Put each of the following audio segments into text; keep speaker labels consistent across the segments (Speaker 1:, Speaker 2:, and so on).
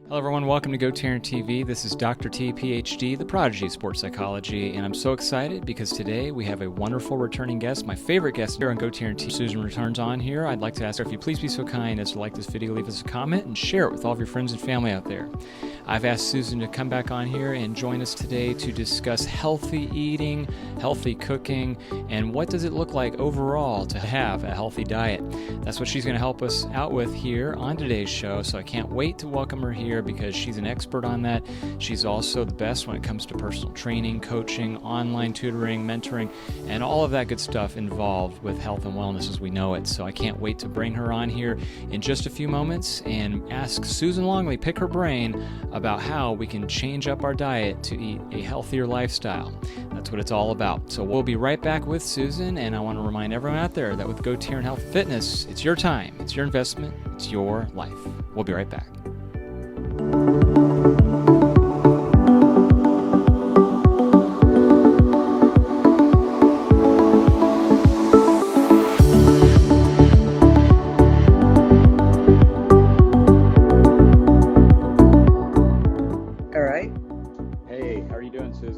Speaker 1: Hello everyone, welcome to GoTarryn TV. This is Dr. T, PhD, the prodigy of sports psychology, and I'm so excited because today we have a wonderful returning guest, my favorite guest here on GoTarryn TV. Susan returns on here. I'd like to ask her if you please be so kind as to like this video, leave us a comment, and share it with all of your friends and family out there. I've asked Susan to come back on here and join us today to discuss healthy eating, healthy cooking, and what does it look like overall to have a healthy diet. That's what she's going to help us out with here on today's show, so I can't wait to welcome her here because she's an expert on that. She's also the best when it comes to personal training, coaching, online tutoring, mentoring, and all of that good stuff involved with health and wellness as we know it. So I can't wait to bring her on here in just a few moments and ask Susan Longley, pick her brain about how we can change up our diet to eat a healthier lifestyle. That's what it's all about. So we'll be right back with Susan, and I want to remind everyone out there that with GoTarryn Health Fitness, it's your time, it's your investment, it's your life. We'll be right back.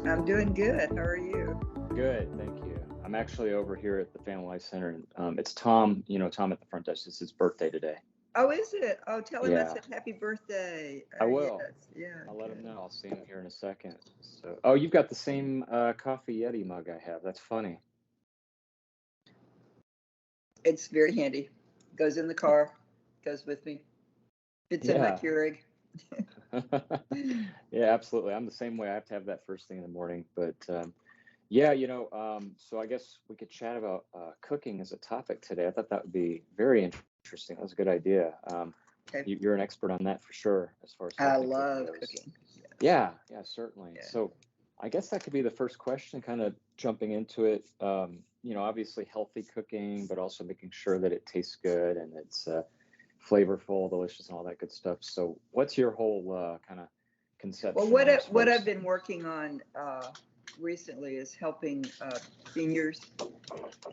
Speaker 2: I'm doing good. How are you?
Speaker 1: Good, thank you. I'm actually over here at the Family Life Center. It's Tom, Tom at the front desk. It's his birthday today.
Speaker 2: Oh, is it? Oh, tell him I said happy birthday.
Speaker 1: I will.
Speaker 2: Yes. Yeah.
Speaker 1: I'll let him know. I'll see him here in a second. So, oh, you've got the same Coffee Yeti mug I have. That's funny.
Speaker 2: It's very handy. Goes in the car. Goes with me. Fits in my Keurig.
Speaker 1: Yeah, absolutely. I'm the same way. I have to have that first thing in the morning. But so I guess we could chat about cooking as a topic today. I thought that would be very interesting. That was a good idea.
Speaker 2: Okay.
Speaker 1: You're an expert on that for sure, as far as
Speaker 2: I love cooking.
Speaker 1: Yeah, certainly.
Speaker 2: Yeah.
Speaker 1: So I guess that could be the first question, kind of jumping into it. Obviously healthy cooking, but also making sure that it tastes good and it's flavorful, delicious, and all that good stuff. So what's your whole kind of conception?
Speaker 2: Well, what I've been working on recently is helping seniors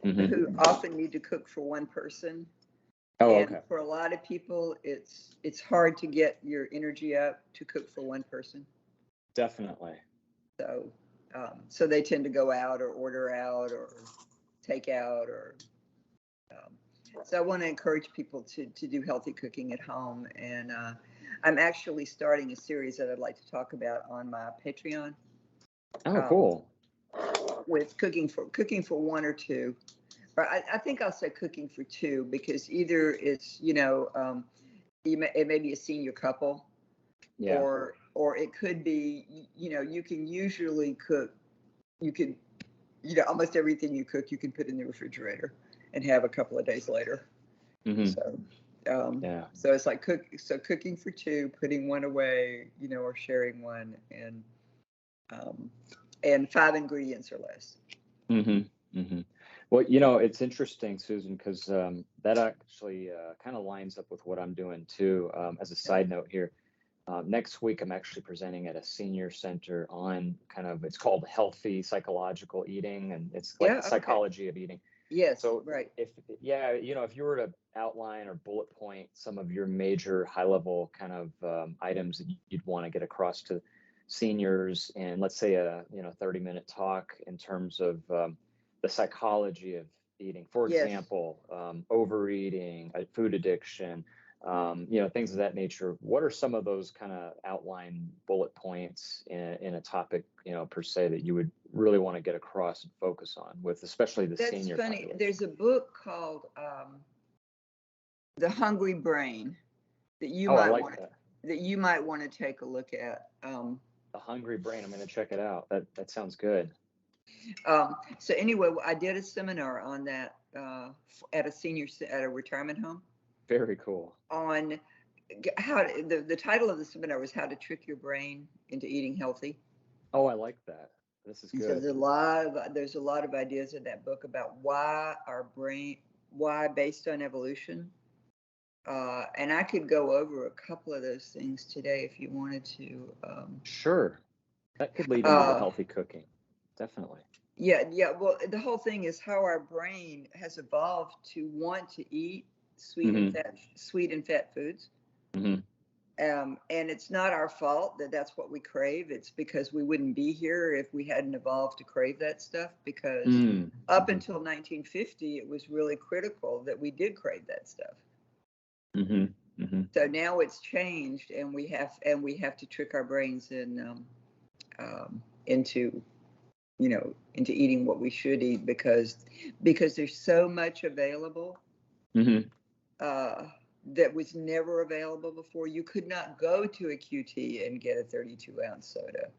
Speaker 2: who often need to cook for one person.
Speaker 1: Oh,
Speaker 2: and
Speaker 1: okay.
Speaker 2: For a lot of people, it's hard to get your energy up to cook for one person.
Speaker 1: Definitely.
Speaker 2: So they tend to go out or order out or take out or. So I want to encourage people to do healthy cooking at home, and I'm actually starting a series that I'd like to talk about on my Patreon.
Speaker 1: Oh, cool.
Speaker 2: With cooking for one or two, or I think I'll say cooking for two, because either it's it may be a senior couple, or it could be you can usually cook. You can almost everything you cook you can put in the refrigerator and have a couple of days later. So it's like cooking for two, putting one away, or sharing one, and 5 ingredients or less.
Speaker 1: Well, it's interesting, Susan, because that actually kind of lines up with what I'm doing too. As a side note here, next week I'm actually presenting at a senior center on it's called healthy psychological eating, and it's like the psychology of eating.
Speaker 2: Yes.
Speaker 1: So
Speaker 2: right.
Speaker 1: if you were to outline or bullet point some of your major high level kind of items that you'd want to get across to seniors, and let's say a 30-minute talk in terms of the psychology of eating, for example, overeating, food addiction, things of that nature. What are some of those kind of outline bullet points in a topic, per se, that you would really want to get across and focus on with, especially the senior
Speaker 2: That's funny.
Speaker 1: population?
Speaker 2: There's a book called The Hungry Brain that you might want to take a look at.
Speaker 1: The Hungry Brain. I'm going to check it out. That sounds good.
Speaker 2: So anyway, I did a seminar on that at a retirement home.
Speaker 1: Very cool.
Speaker 2: On how the title of the seminar was How to Trick Your Brain into Eating Healthy.
Speaker 1: Oh, I like that. This is good.
Speaker 2: So there's a lot of ideas in that book about why based on evolution. And I could go over a couple of those things today if you wanted to.
Speaker 1: Sure. That could lead into healthy cooking. Definitely.
Speaker 2: Yeah. Well, the whole thing is how our brain has evolved to want to eat sweet and fat foods. And it's not our fault that that's what we crave. It's because we wouldn't be here if we hadn't evolved to crave that stuff. Because up until 1950, it was really critical that we did crave that stuff. So now it's changed, and we have to trick our brains into eating what we should eat because there's so much available. That was never available before. You could not go to a QT and get a 32-ounce soda.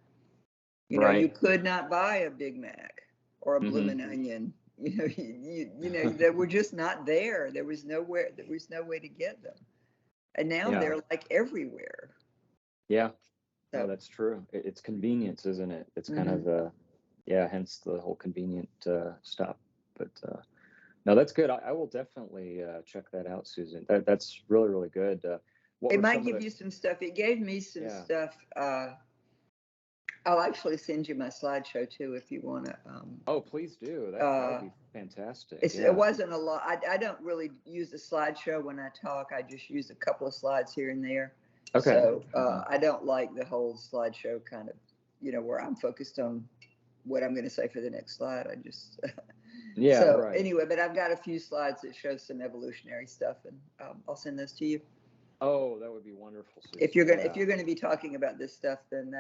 Speaker 2: You could not buy a Big Mac or a Bloomin' Onion. They were just not there. There was no way to get them. And now they're like everywhere.
Speaker 1: Yeah. So, no, that's true. It's convenience, isn't it? It's kind of hence the whole convenient stuff. But no, that's good. I will definitely check that out, Susan. That's really, really good.
Speaker 2: It might give you some stuff. It gave me some stuff. I'll actually send you my slideshow too if you want to.
Speaker 1: Oh, please do. That would be fantastic.
Speaker 2: It wasn't a lot. I don't really use a slideshow when I talk. I just use a couple of slides here and there.
Speaker 1: Okay.
Speaker 2: So I don't like the whole slideshow kind of, where I'm focused on what I'm going to say for the next slide. I just. Anyway, but I've got a few slides that show some evolutionary stuff, and I'll send those to you.
Speaker 1: Oh, that would be wonderful, Susan.
Speaker 2: If you're going to be talking about this stuff, then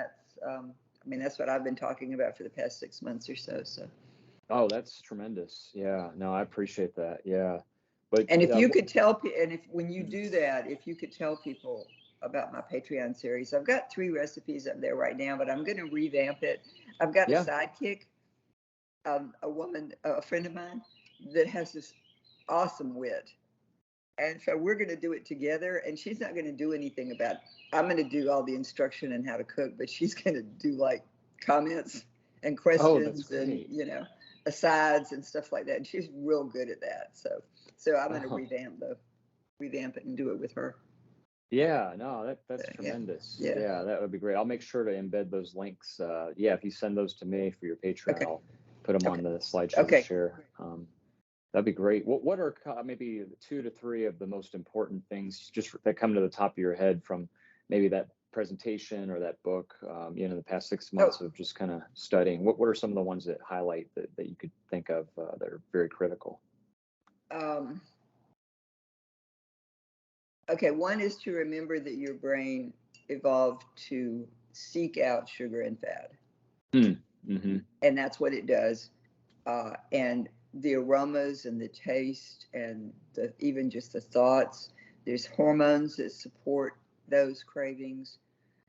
Speaker 2: that's what I've been talking about for the past 6 months or so. So.
Speaker 1: Oh, that's tremendous. Yeah. No, I appreciate that. Yeah. But
Speaker 2: if you could tell people, and when you do that, if you could tell people about my Patreon series, I've got 3 recipes up there right now, but I'm going to revamp it. I've got a sidekick. A friend of mine that has this awesome wit. And so we're going to do it together, and she's not going to do anything about it. I'm going to do all the instruction on how to cook, but she's going to do like comments and questions and, asides and stuff like that. And she's real good at that. So I'm going to revamp it and do it with her.
Speaker 1: Yeah, no, that's tremendous. Yeah, that would be great. I'll make sure to embed those links. If you send those to me for your Patreon, I'll put them on the slideshow to share. That'd be great. What are maybe 2 to 3 of the most important things just that come to the top of your head from maybe that presentation or that book, in the past 6 months of just kind of studying? What are some of the ones that highlight that you could think of that are very critical?
Speaker 2: One is to remember that your brain evolved to seek out sugar and fat. And that's what it does. And the aromas and the taste and even just the thoughts, there's hormones that support those cravings.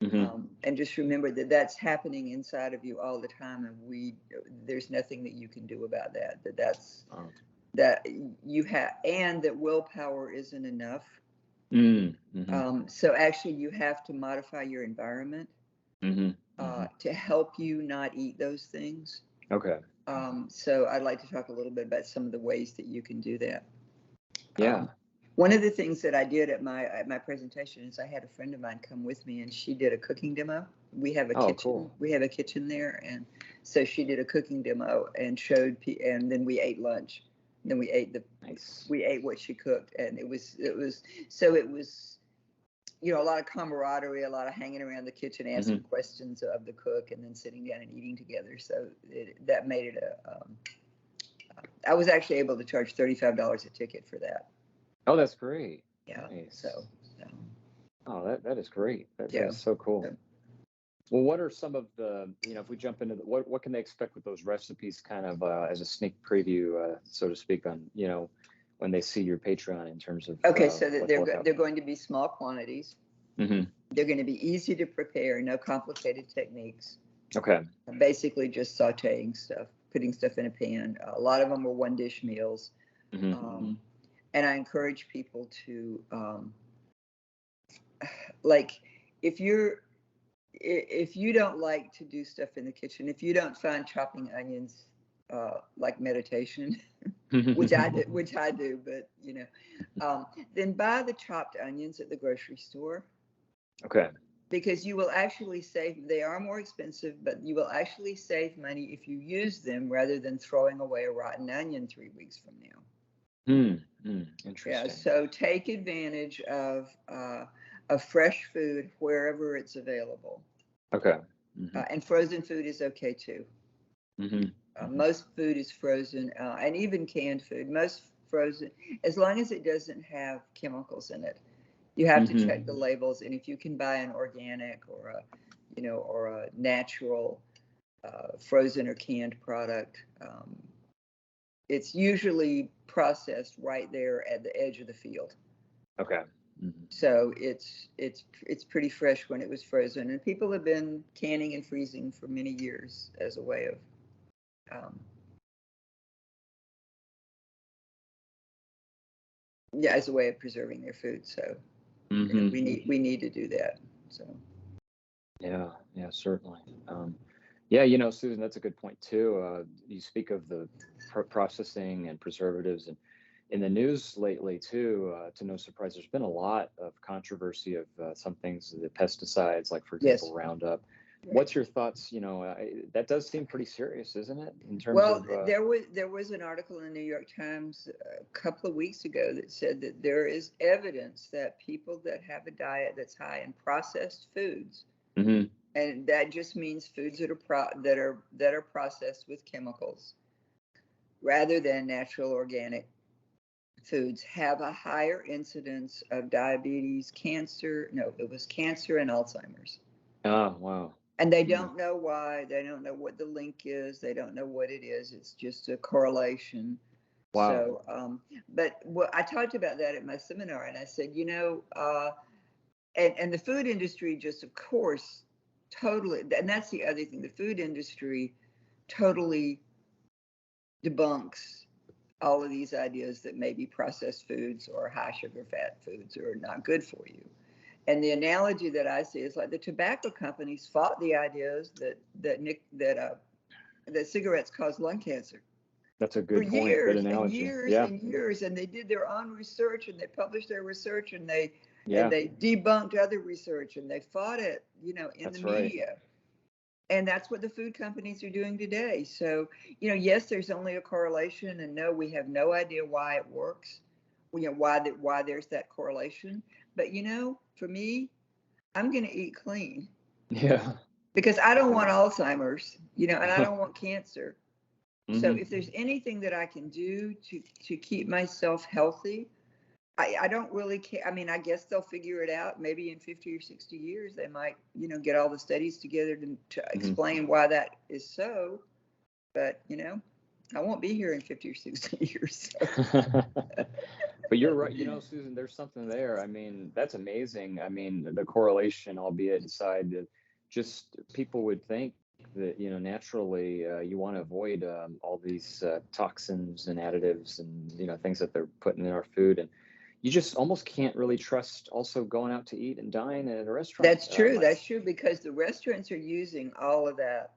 Speaker 2: And just remember that that's happening inside of you all the time. And there's nothing that you can do about that. That you have, and that willpower isn't enough. So actually you have to modify your environment to help you not eat those things.
Speaker 1: Okay.
Speaker 2: So I'd like to talk a little bit about some of the ways that you can do that.
Speaker 1: Yeah.
Speaker 2: One of the things that I did at my presentation is I had a friend of mine come with me, and she did a cooking demo. We have a kitchen. Cool. We have a kitchen there, and so she did a cooking demo and showed, and then we ate lunch. Then we ate what she cooked, and it was a lot of camaraderie, a lot of hanging around the kitchen, asking questions of the cook, and then sitting down and eating together. So that made it I was actually able to charge $35 a ticket for that.
Speaker 1: Oh, that's great.
Speaker 2: Yeah.
Speaker 1: Nice. That is great. That is so cool.
Speaker 2: Yeah.
Speaker 1: Well, what are some of the, if we jump into what can they expect with those recipes kind of as a sneak preview, so to speak, on, when they see your Patreon in terms of.
Speaker 2: So that they're going to be small quantities. They're going to be easy to prepare, no complicated techniques.
Speaker 1: Okay.
Speaker 2: Basically just sauteing stuff, putting stuff in a pan. A lot of them are 1-dish meals. And I encourage people to, if you don't like to do stuff in the kitchen, if you don't find chopping onions like meditation, which I do, but then buy the chopped onions at the grocery store.
Speaker 1: Okay.
Speaker 2: Because you will actually save. They are more expensive, but you will actually save money if you use them rather than throwing away a rotten onion 3 weeks from now.
Speaker 1: Interesting.
Speaker 2: Yeah. So take advantage of. of fresh food wherever it's available.
Speaker 1: Okay. Mm-hmm.
Speaker 2: And frozen food is okay too.
Speaker 1: Mm-hmm.
Speaker 2: Most food is frozen, and even canned food. Most frozen, as long as it doesn't have chemicals in it. You have to check the labels, and if you can buy an organic or a natural frozen or canned product, it's usually processed right there at the edge of the field.
Speaker 1: Okay.
Speaker 2: So it's pretty fresh when it was frozen, and people have been canning and freezing for many years as a way of as a way of preserving their food. So we need to do that. So
Speaker 1: yeah, certainly. Yeah, Susan, that's a good point too. You speak of the processing and preservatives, and in the news lately too, to no surprise, there's been a lot of controversy of some things, the pesticides, like for example, Roundup. Right. What's your thoughts? That does seem pretty serious, isn't it? In terms of
Speaker 2: there was an article in the New York Times a couple of weeks ago that said that there is evidence that people that have a diet that's high in processed foods, and that just means foods that are processed with chemicals rather than natural organic foods, have a higher incidence of diabetes, cancer. No, it was cancer and Alzheimer's.
Speaker 1: Oh, wow.
Speaker 2: And they don't know why. They don't know what the link is. They don't know what it is. It's just a correlation.
Speaker 1: Wow.
Speaker 2: So, but I talked about that at my seminar, and I said, and the food industry just, of course, totally, and that's the other thing. The food industry totally debunks all of these ideas that maybe processed foods or high sugar fat foods are not good for you. And the analogy that I see is like the tobacco companies fought the ideas that cigarettes cause lung cancer.
Speaker 1: That's a good point.
Speaker 2: Years
Speaker 1: good analogy.
Speaker 2: and years and years, and they did their own research, and they published their research, and they debunked other research, and they fought it, in the media. And that's what the food companies are doing today. So, yes, there's only a correlation, and no, we have no idea why it works. Why there's that correlation. But for me, I'm going to eat clean.
Speaker 1: Yeah.
Speaker 2: Because I don't want Alzheimer's, and I don't want cancer. So if there's anything that I can do to keep myself healthy, I don't really care. I mean, I guess they'll figure it out. Maybe in 50 or 60 years, they might, get all the studies together to explain why that is so. But, I won't be here in 50 or 60 years. So.
Speaker 1: But you're right. Susan, there's something there. I mean, that's amazing. I mean, the correlation, albeit aside, that just people would think that, naturally you want to avoid all these toxins and additives and, things that they're putting in our food. And you just almost can't really trust also going out to eat and dine at a restaurant.
Speaker 2: That's true. That's true, because the restaurants are using all of that.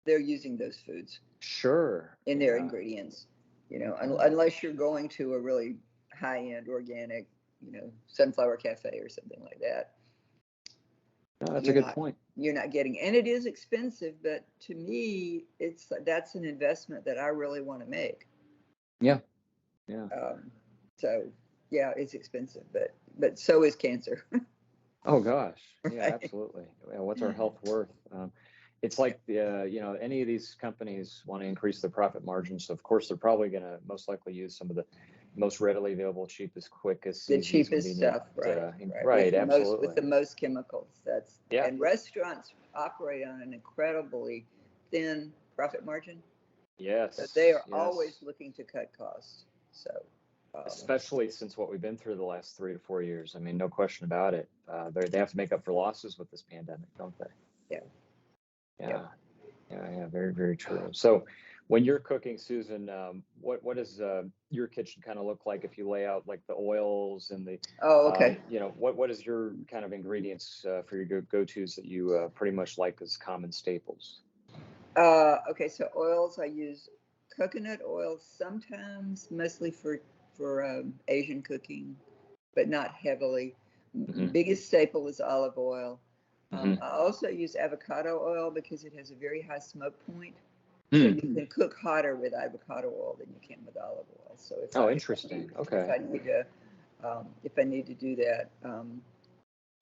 Speaker 2: They're using those foods.
Speaker 1: Sure.
Speaker 2: In their ingredients, unless you're going to a really high-end organic, Sunflower Cafe or something like that.
Speaker 1: No, that's a good point.
Speaker 2: You're not getting, and it is expensive, but to me, that's an investment that I really want to make.
Speaker 1: Yeah.
Speaker 2: So yeah, it's expensive, but so is cancer.
Speaker 1: Oh gosh, yeah,
Speaker 2: Right.
Speaker 1: Absolutely. What's our health worth? It's like any of these companies want to increase their profit margins, so of course they're probably going to most likely use some of the most readily available, cheapest, quickest,
Speaker 2: the cheapest stuff,
Speaker 1: right, absolutely,
Speaker 2: with the most chemicals. And restaurants operate on an incredibly thin profit margin.
Speaker 1: Yes,
Speaker 2: so they are always looking to cut costs. So
Speaker 1: especially since what we've been through the last 3 to 4 years. I mean, no question about it. They have to make up for losses with this pandemic, don't they? Yeah. Very, very true. So when you're cooking, Susan, what does your kitchen kind of look like if you lay out like the oils and the what is your kind of ingredients for your go-tos that you pretty much like as common staples?
Speaker 2: Okay, so oils, I use coconut oil sometimes, mostly for Asian cooking, but not heavily. Biggest staple is olive oil. I also use avocado oil because it has a very high smoke point. So you can cook hotter with avocado oil than you can with olive oil. So
Speaker 1: interesting. Okay.
Speaker 2: If I need to if I need to do that,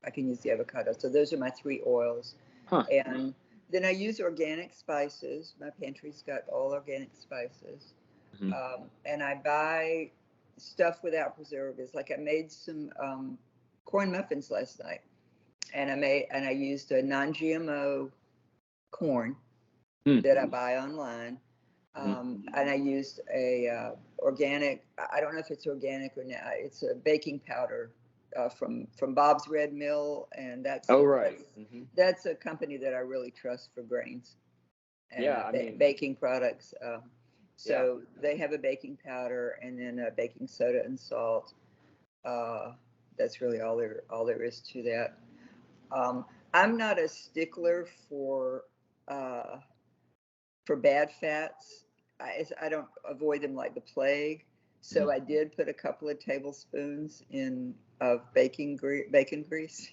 Speaker 2: I can use the avocado. So those are my 3 oils.
Speaker 1: Huh.
Speaker 2: And then I use organic spices. My pantry's got all organic spices.
Speaker 1: Mm-hmm.
Speaker 2: And I buy stuff without preservatives. Like I made some corn muffins last night, and I used a non-GMO corn that I buy online. And I used a organic. I don't know if it's organic or not. It's a baking powder from Bob's Red Mill, and that's that's a company that I really trust for grains and baking products. So they have a baking powder and then a baking soda and salt. That's really all there is to that. I'm not a stickler for bad fats. I don't avoid them like the plague. So I did put a couple of tablespoons of bacon grease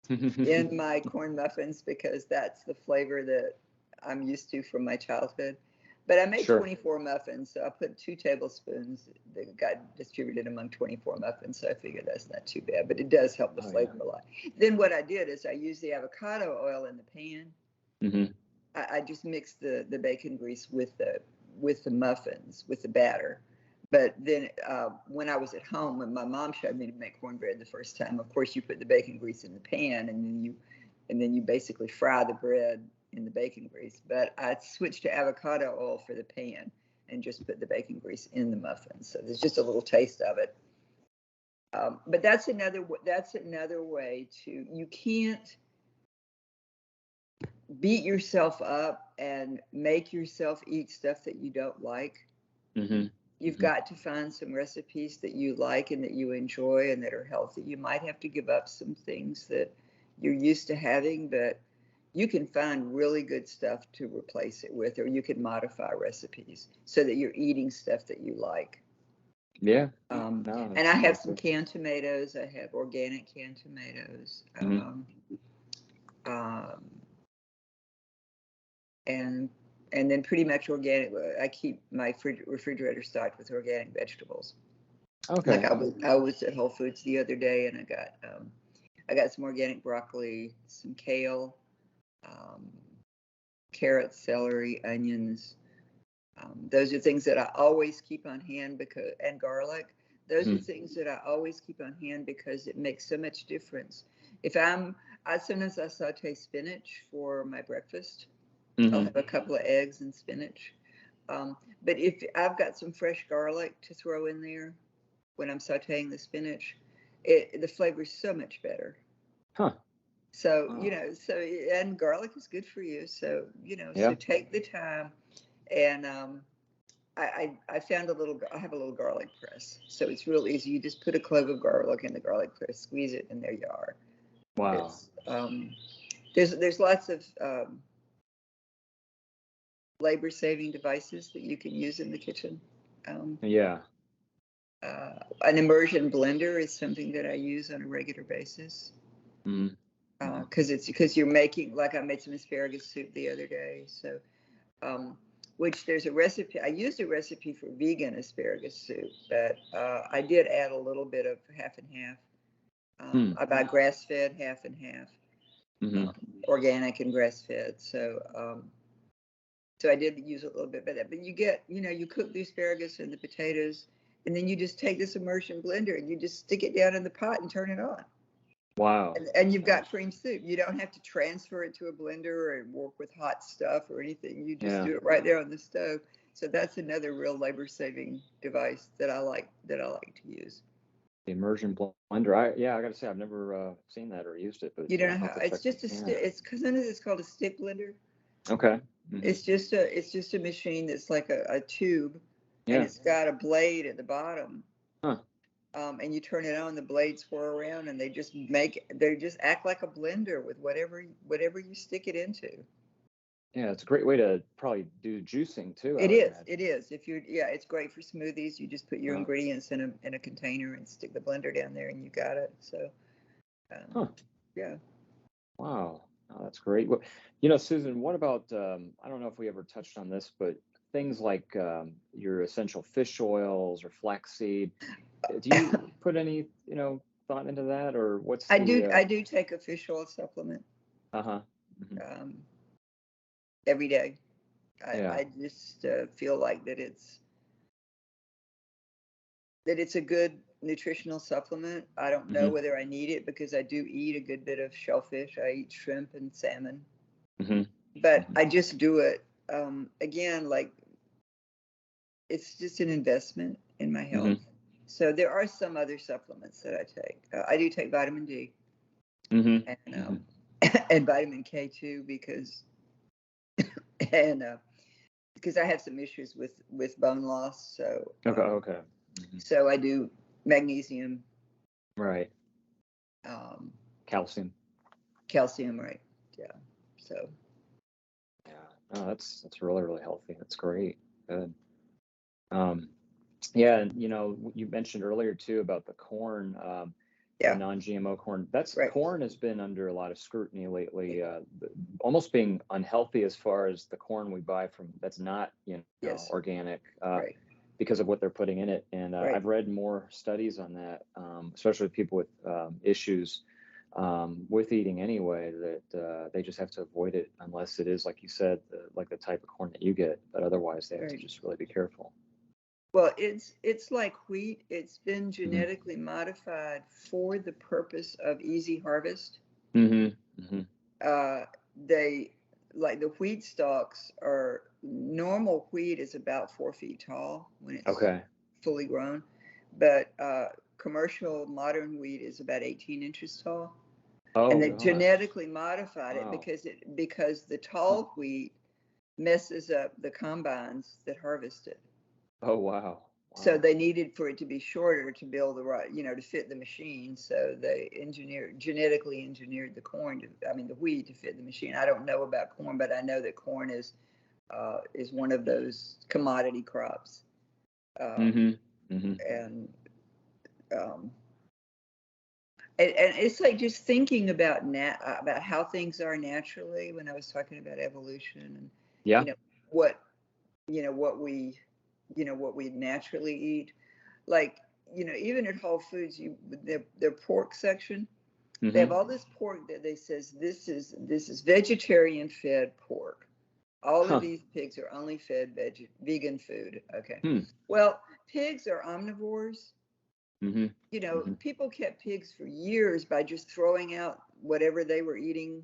Speaker 2: in my corn muffins because that's the flavor that I'm used to from my childhood. But I made 24 muffins, so I put 2 tablespoons that got distributed among 24 muffins. So I figured that's not too bad, but it does help the flavor a lot. Then what I did is I used the avocado oil in the pan. I just mixed the bacon grease with the muffins, with the batter. But then when I was at home, when my mom showed me to make cornbread the first time, of course you put the bacon grease in the pan and then you basically fry the bread in the bacon grease. But I switched to avocado oil for the pan and just put the bacon grease in the muffins. So there's just a little taste of it. But that's another way to, you can't beat yourself up and make yourself eat stuff that you don't like. You've got to find some recipes that you like and that you enjoy and that are healthy. You might have to give up some things that you're used to having, but you can find really good stuff to replace it with, or you can modify recipes so that you're eating stuff that you like.
Speaker 1: Yeah.
Speaker 2: And I have some canned tomatoes. I have organic canned tomatoes. And then pretty much organic. I keep my refrigerator stocked with organic vegetables.
Speaker 1: Okay.
Speaker 2: Like I was at Whole Foods the other day, and I got some organic broccoli, some kale, carrots, celery, onions. Those are things that I always keep on hand and garlic. Those are things that I always keep on hand because it makes so much difference. Sometimes I saute spinach for my breakfast. I'll have a couple of eggs and spinach. But if I've got some fresh garlic to throw in there when I'm sauteing the spinach, the flavor is so much better. So, and garlic is good for you. So, so take the time. And I found I have a little garlic press. So it's real easy. You just put a clove of garlic in the garlic press, squeeze it, and there you are.
Speaker 1: Wow.
Speaker 2: There's lots of labor-saving devices that you can use in the kitchen. An immersion blender is something that I use on a regular basis. Because you're making, like I made some asparagus soup the other day. So, which there's a recipe. I used a recipe for vegan asparagus soup, but I did add a little bit of half and half. I buy grass-fed half and half, organic and grass-fed. So I did use a little bit of that. But you cook the asparagus and the potatoes, and then you just take this immersion blender and you just stick it down in the pot and turn it on.
Speaker 1: Wow.
Speaker 2: And you've got cream soup. You don't have to transfer it to a blender and work with hot stuff or anything. You just do it right there on the stove. So that's another real labor-saving device that I like to use.
Speaker 1: The immersion blender. I got to say I've never seen that or used it. But
Speaker 2: you don't know how it's just it's because it's called a stick blender.
Speaker 1: Okay.
Speaker 2: It's just a machine that's like a tube, and it's got a blade at the bottom. And you turn it on, the blades whir around, and they just act like a blender with whatever you stick it into.
Speaker 1: Yeah, it's a great way to probably do juicing too.
Speaker 2: It is. It's great for smoothies. You just put your ingredients in a container and stick the blender down there, and you got it. So, yeah.
Speaker 1: Wow, that's great. Well, Susan, what about? I don't know if we ever touched on this, but things like your essential fish oils or flaxseed. Do you put any, thought into that, or what's the?
Speaker 2: I do take a fish oil supplement
Speaker 1: Uh-huh. Mm-hmm.
Speaker 2: every day.
Speaker 1: Yeah.
Speaker 2: I just feel like that it's a good nutritional supplement. I don't know
Speaker 1: Mm-hmm.
Speaker 2: whether I need it because I do eat a good bit of shellfish. I eat shrimp and salmon,
Speaker 1: Mm-hmm.
Speaker 2: but
Speaker 1: Mm-hmm.
Speaker 2: I just do it. Again, like it's just an investment in my
Speaker 1: Mm-hmm.
Speaker 2: health. So there are some other supplements that I take. I do take vitamin D
Speaker 1: Mm-hmm.
Speaker 2: and
Speaker 1: Mm-hmm.
Speaker 2: and vitamin K too and because I have some issues with bone loss. So
Speaker 1: Okay. Mm-hmm.
Speaker 2: so I do magnesium,
Speaker 1: Right.
Speaker 2: um,
Speaker 1: Calcium.
Speaker 2: calcium, right? Yeah. So
Speaker 1: Yeah. Oh, that's really, really healthy. That's great. Good. Um, yeah, and you mentioned earlier too about the corn, the
Speaker 2: yeah,
Speaker 1: non-GMO corn.
Speaker 2: right.
Speaker 1: Corn has been under a lot of scrutiny lately, almost being unhealthy as far as the corn we buy from that's not,
Speaker 2: Yes,
Speaker 1: organic,
Speaker 2: right,
Speaker 1: because of what they're putting in it. And
Speaker 2: right.
Speaker 1: I've read more studies on that, especially with people with issues with eating anyway, that they just have to avoid it unless it is, like you said, like the type of corn that you get. But otherwise, they have to
Speaker 2: Right.
Speaker 1: just really be careful.
Speaker 2: Well, it's like wheat. It's been
Speaker 1: Mm-hmm.
Speaker 2: genetically modified for the purpose of easy harvest.
Speaker 1: Mm-hmm. Mm-hmm.
Speaker 2: They like the wheat stalks are normal wheat is about 4 feet tall when it's
Speaker 1: Okay.
Speaker 2: fully grown, but commercial modern wheat is about 18 inches tall, and
Speaker 1: Oh
Speaker 2: they
Speaker 1: gosh.
Speaker 2: genetically modified it
Speaker 1: Wow.
Speaker 2: because the
Speaker 1: Huh.
Speaker 2: tall wheat messes up the combines that harvest it.
Speaker 1: Oh wow.
Speaker 2: So
Speaker 1: Wow.
Speaker 2: they needed for it to be shorter to build the right, to fit the machine. So they genetically engineered the corn the wheat to fit the machine. I don't know about corn, but I know that corn is one of those commodity crops. Um,
Speaker 1: Mm-hmm. Mm-hmm.
Speaker 2: and, um, and it's like just thinking about about how things are naturally when I was talking about evolution and, you
Speaker 1: Yeah.
Speaker 2: know, what, what we naturally eat. Like, even at Whole Foods, their pork section, they have
Speaker 1: Mm-hmm.
Speaker 2: all this pork that they says this is vegetarian fed pork. All of
Speaker 1: Huh.
Speaker 2: these pigs are only fed vegan food. Okay.
Speaker 1: Hmm.
Speaker 2: Well, pigs are omnivores.
Speaker 1: Mm-hmm. Mm-hmm.
Speaker 2: People kept pigs for years by just throwing out whatever they were eating.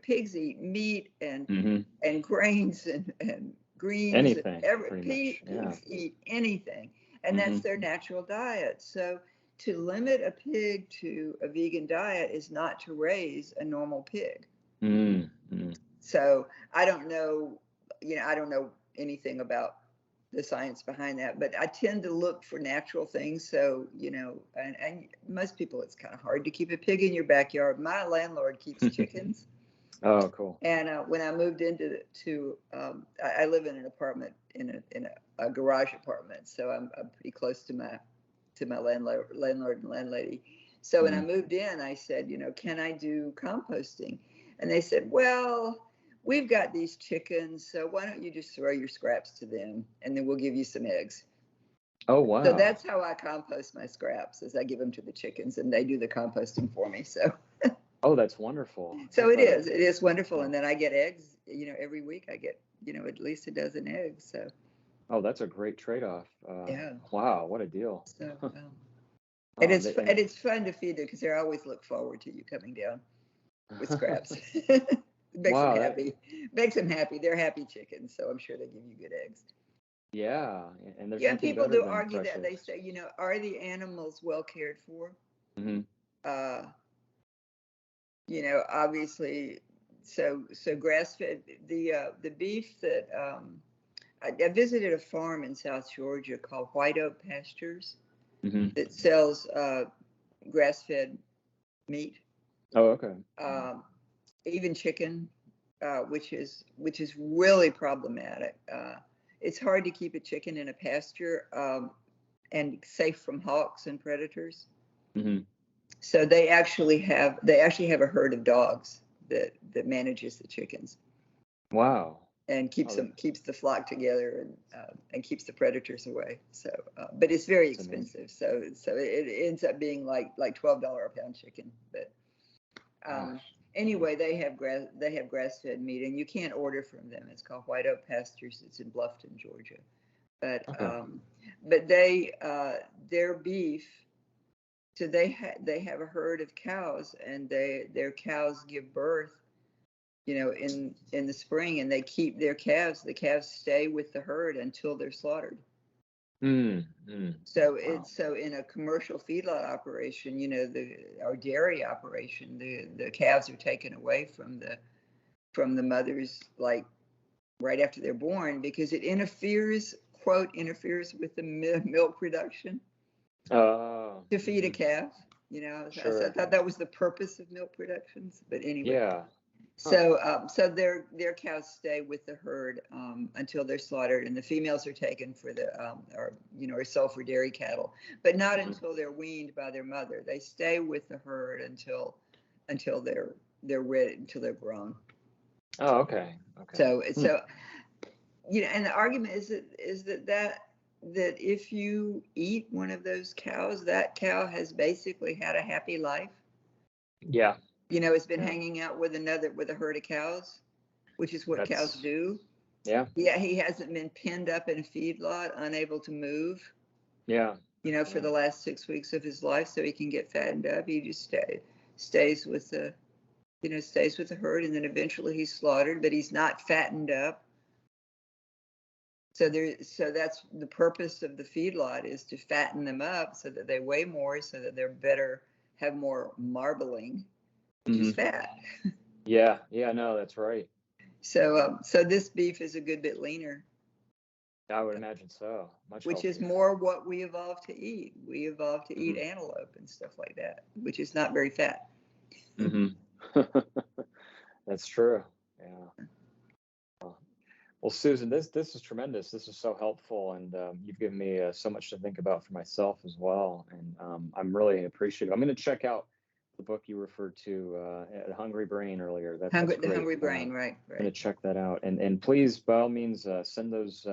Speaker 2: Pigs eat meat
Speaker 1: Mm-hmm.
Speaker 2: and grains and greens and
Speaker 1: Anything, pretty much. Yeah.
Speaker 2: pigs eat anything, and
Speaker 1: Mm-hmm.
Speaker 2: that's their natural diet. So to limit a pig to a vegan diet is not to raise a normal pig.
Speaker 1: Mm-hmm.
Speaker 2: So I don't know anything about the science behind that, but I tend to look for natural things. So, and most people, it's kind of hard to keep a pig in your backyard. My landlord keeps chickens.
Speaker 1: Oh, cool.
Speaker 2: And when I moved I live in an apartment a garage apartment, so I'm pretty close to my landlord and landlady. So when I
Speaker 1: Mm-hmm.
Speaker 2: moved in, I said, can I do composting? And they said, well, we've got these chickens, so why don't you just throw your scraps to them, and then we'll give you some eggs.
Speaker 1: Oh
Speaker 2: So
Speaker 1: wow.
Speaker 2: that's how I compost my scraps, is I give them to the chickens, and they do the composting for me. So.
Speaker 1: Oh, that's wonderful.
Speaker 2: So it is wonderful.
Speaker 1: Oh,
Speaker 2: And then I get eggs, every week I get, at least a dozen eggs. So,
Speaker 1: oh, that's a great trade-off.
Speaker 2: yeah.
Speaker 1: Wow, what a deal.
Speaker 2: So, and
Speaker 1: Oh, and
Speaker 2: it's fun to feed them because they always look forward to you coming down with scraps. It makes them
Speaker 1: wow,
Speaker 2: happy. Makes them happy. They're happy chickens. So I'm sure they give you good eggs.
Speaker 1: yeah, and there's
Speaker 2: Yeah. And
Speaker 1: nothing
Speaker 2: people
Speaker 1: better
Speaker 2: do
Speaker 1: than
Speaker 2: argue
Speaker 1: fresh
Speaker 2: that. They
Speaker 1: eggs.
Speaker 2: say, are the animals well cared for?
Speaker 1: Mm-hmm.
Speaker 2: Uh, Obviously, so grass fed, the beef that, I visited a farm in South Georgia called White Oak Pastures
Speaker 1: Mm-hmm.
Speaker 2: that sells grass-fed meat,
Speaker 1: Oh, okay.
Speaker 2: um, even chicken, which is really problematic. It's hard to keep a chicken in a pasture and safe from hawks and predators.
Speaker 1: Mm-hmm.
Speaker 2: So they actually have a herd of dogs that manages the chickens.
Speaker 1: Wow.
Speaker 2: and keeps the flock together and keeps the predators away. So, but it's very expensive. So it ends up being like $12 a pound chicken. But anyway, they have grass-fed meat, and you can't order from them. It's called White Oak Pastures. It's in Bluffton, Georgia. But but their beef. So they have a herd of cows, and their cows give birth, in the spring, and they keep their calves. The calves stay with the herd until they're slaughtered. So so in a commercial feedlot operation, our dairy operation, the calves are taken away from the mothers like right after they're born, because it interferes with the milk production. To feed a calf,
Speaker 3: Sure.
Speaker 2: I thought that was the purpose of milk productions, but anyway.
Speaker 3: Yeah.
Speaker 2: So their cows stay with the herd until they're slaughtered, and the females are taken for are sold for dairy cattle, but not until they're weaned by their mother. They stay with the herd until they're ready, until they're grown.
Speaker 3: Oh, okay.
Speaker 2: So and the argument is that if you eat one of those cows, that cow has basically had a happy life.
Speaker 3: Yeah.
Speaker 2: It's been hanging out with a herd of cows, which is what cows do.
Speaker 3: Yeah.
Speaker 2: Yeah, he hasn't been pinned up in a feedlot, unable to move.
Speaker 3: Yeah.
Speaker 2: For the last 6 weeks of his life, so he can get fattened up. He just stays with the herd, and then eventually he's slaughtered, but he's not fattened up. So that's the purpose of the feedlot, is to fatten them up so that they weigh more, so that they're better, have more marbling, which is fat.
Speaker 3: Yeah, no, that's right.
Speaker 2: So this beef is a good bit leaner.
Speaker 3: I would imagine so.
Speaker 2: Which
Speaker 3: healthier.
Speaker 2: is more what we evolved to eat. We evolved to eat antelope and stuff like that, which is not very fat.
Speaker 3: That's true. Yeah. Well, Susan, this is tremendous. This is so helpful, and you've given me so much to think about for myself as well. And I'm really appreciative. I'm going to check out the book you referred to, Hungry Brain, earlier. That's great.
Speaker 2: The Hungry Brain, right.
Speaker 3: I'm going to check that out. And please, by all means, send those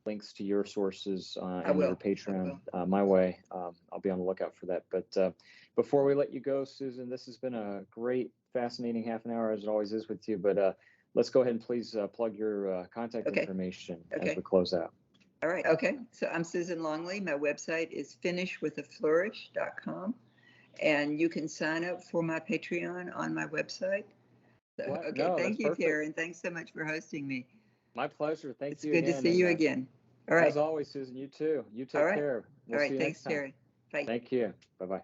Speaker 3: links to your sources and your Patreon my way. I'll be on the lookout for that. But before we let you go, Susan, this has been a great, fascinating half an hour, as it always is with you. But let's go ahead and please plug your contact information as we close out.
Speaker 2: All right. Okay. So I'm Susan Longley. My website is finishwithaflourish.com. And you can sign up for my Patreon on my website. So, thank you, Karen. Thanks so much for hosting me.
Speaker 3: My pleasure. Thank you.
Speaker 2: It's good to see you again. All right.
Speaker 3: As always, Susan, you too. You take care.
Speaker 2: All right. Thanks, Karen. Bye.
Speaker 3: Thank you. Bye-bye.